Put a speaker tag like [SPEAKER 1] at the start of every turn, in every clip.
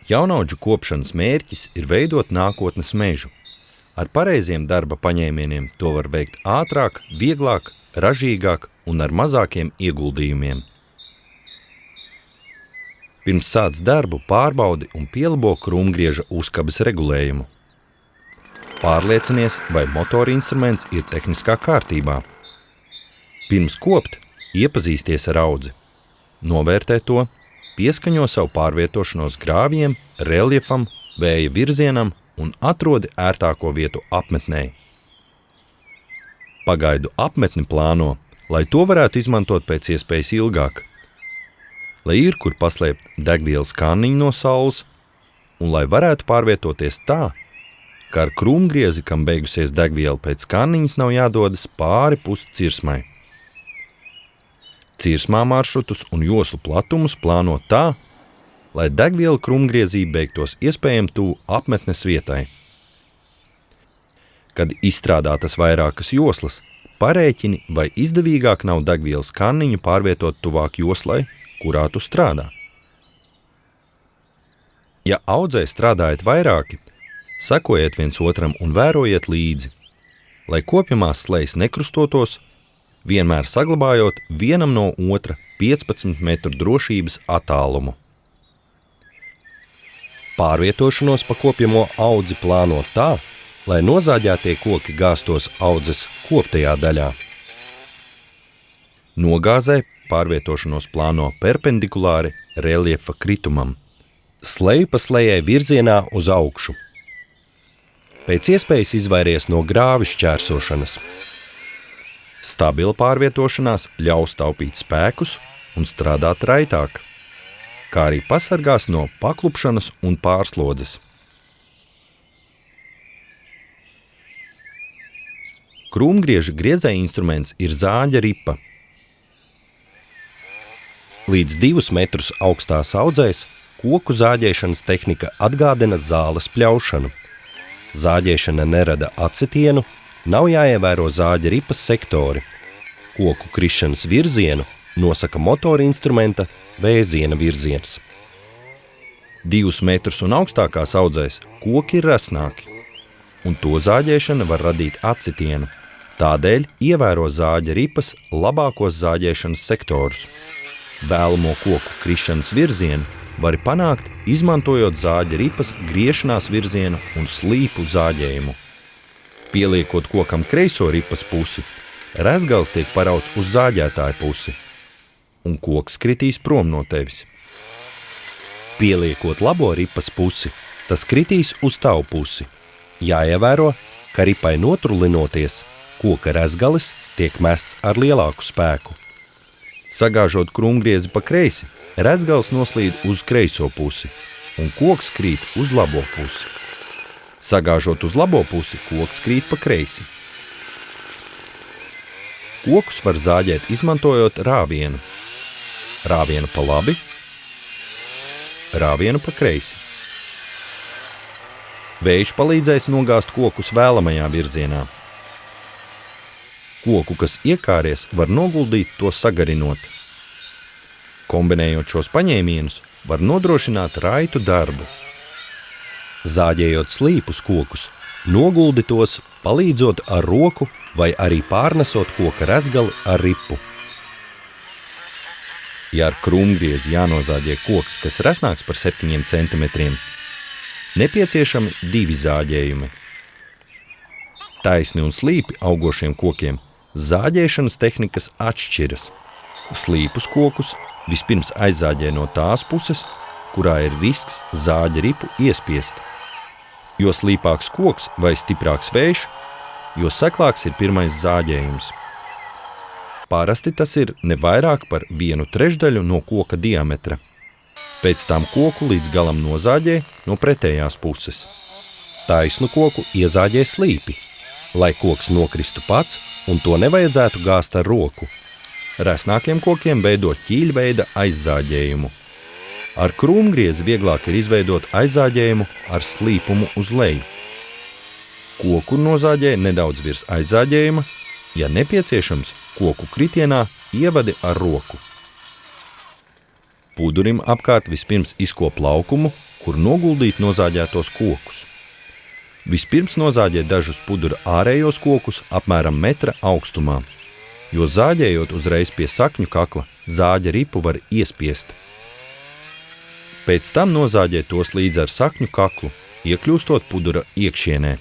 [SPEAKER 1] Jaunaudžu kopšanas mērķis ir veidot nākotnes mežu. Ar pareiziem darba paņēmieniem to var veikt ātrāk, vieglāk, ražīgāk un ar mazākiem ieguldījumiem. Pirms sāc darbu pārbaudi un pielabo krūmgrieža uzkabes regulējumu. Pārliecinies, vai motora instruments ir tehniskā kārtībā. Pirms kopt, iepazīsties ar audzi. Novērtē to, pieskaņo savu pārvietošanos grāvjiem, reljefam, vēja virzienam un atrodi ērtāko vietu apmetnei. Pagaidu apmetni plāno, lai to varētu izmantot pēc iespējas ilgāk. Lai ir, kur paslēpt degvielas kanniņu no saules un lai varētu pārvietoties tā, ka ar krūmgriezi, kam beigusies degviela pēc kanniņas, nav jādodas pāri pus cirsmai. Cirsmā maršrutus un joslu platumus plāno tā, lai degviela krūmgriezī beigtos iespējami tuvu apmetnes vietai. Kad izstrādātas vairākas joslas, parēķini, vai izdevīgāk nav degvielas kanniņu pārvietot tuvāk joslai, kurā tu strādā. Ja audzē strādājat vairāki, sekojiet viens otram un vērojiet līdzi, lai kopjamās slejas nekrustotos, vienmēr saglabājot vienam no otra 15 metru drošības attālumu. Pārvietošanos pa kopjamo audzi plāno tā, lai nozāģētie koki gāstos audzes koptajā daļā. Nogāzē pārvietošanos plāno perpendikulāri reljefa kritumam, sleju pa slejai virzienā uz augšu. Pēc iespējas izvairies no grāvis šķērsošanas. Stabila pārvietošanās ļaus taupīt spēkus un strādāt raitāk, kā arī pasargās no paklupšanas un pārslodzes. Krūmgrieža griezēja instruments ir zāģa ripa. Līdz 2 metrus augstās audzēs koku zāģēšanas tehnika atgādina zāles pļaušanu. Zāģēšana nerada acetienu, nav jāievēro zāģa ripas sektori. Koku krišanas virzienu nosaka motora instrumenta vēziena virziens. 2 metrus un augstākās audzēs koki ir resnāki, un to zāģēšana var radīt acetienu. Tādēļ ievēro zāģa ripas labākos zāģēšanas sektorus. Vēlamo koku krišanas virzienu var panākt, izmantojot zāģa ripas griešanās virzienu un slīpu zāģējumu. Pieliekot kokam kreiso ripas pusi, rezgals tiek parauts uz zāģētāja pusi, un koks kritīs prom no tevis. Pieliekot labo ripas pusi, tas kritīs uz tavu pusi. Jāievēro, ka ripai notrulinoties, koka rezgalis tiek mests ar lielāku spēku. Sagāžot krūmgriezi pa kreisi, rezgals noslīd uz kreiso pusi, un koks krīt uz labo pusi. Sagāžot uz labo pusi, koks krīt pa kreisi. Kokus var zāģēt, izmantojot rāvienu. Rāvienu pa labi, rāvienu pa kreisi. Vējš palīdzēs nogāzt kokus vēlamajā virzienā. Koku, kas iekāries, var noguldīt to sagarinot. Kombinējot šos paņēmienus, var nodrošināt raitu darbu. Zāģējot slīpus kokus, noguldi tos, palīdzot ar roku vai arī pārnesot koka rezgali ar ripu. Ja ar krūmgriezi jānozāģē koks, kas resnāks par 7 centimetriem, nepieciešami 2 zāģējumi. Taisni un slīpi augošiem kokiem zāģēšanas tehnikas atšķiras. Slīpus kokus vispirms aizāģē no tās puses, kurā ir risks zāģa ripu iespiest. Jo slīpāks koks vai stiprāks vējš, jo seklāks ir pirmais zāģējums. Parasti tas ir ne vairāk par 1/3 no koka diametra. Pēc tam koku līdz galam nozāģē no pretējās puses. Taisnu koku iezāģē slīpi, lai koks nokristu pats un to nevajadzētu gāzt ar roku. Resnākiem kokiem veido ķīļveida aizzāģējumu. Ar krūmgriezi vieglāk ir izveidot aizzāģējumu ar slīpumu uz leju. Koku nozāģē nedaudz virs aizzāģējuma, ja nepieciešams, koku kritienā ievadi ar roku. Pudurim apkārt vispirms izkop laukumu, kur noguldīt nozāģētos kokus. Vispirms nozāģēt dažus pudura ārējos kokus apmēram metra augstumā, jo zāģējot uzreiz pie sakņu kakla, zāģa ripu var iespiest. Pēc tam nozāģēt tos līdz ar sakņu kaklu, iekļūstot pudura iekšienē.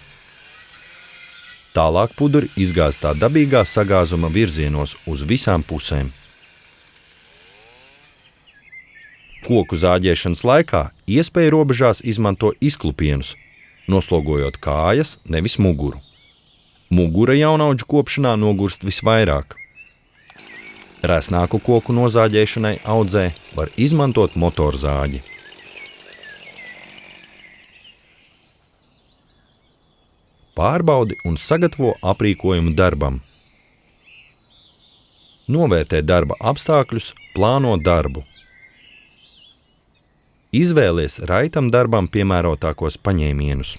[SPEAKER 1] Tālāk puduri izgāz tā dabīgā sagāzuma virzienos uz visām pusēm. Koku zāģēšanas laikā iespēja robežās izmanto izklupienus, noslogojot kājas, nevis muguru. Mugura jaunauģu kopšanā nogurst visvairāk. Resnāku koku nozāģēšanai audzē var izmantot motorzāģi. Pārbaudi un sagatavo aprīkojumu darbam. Novērtē darba apstākļus, plāno darbu. Izvēlies raitam darbam piemērotākos paņēmienus.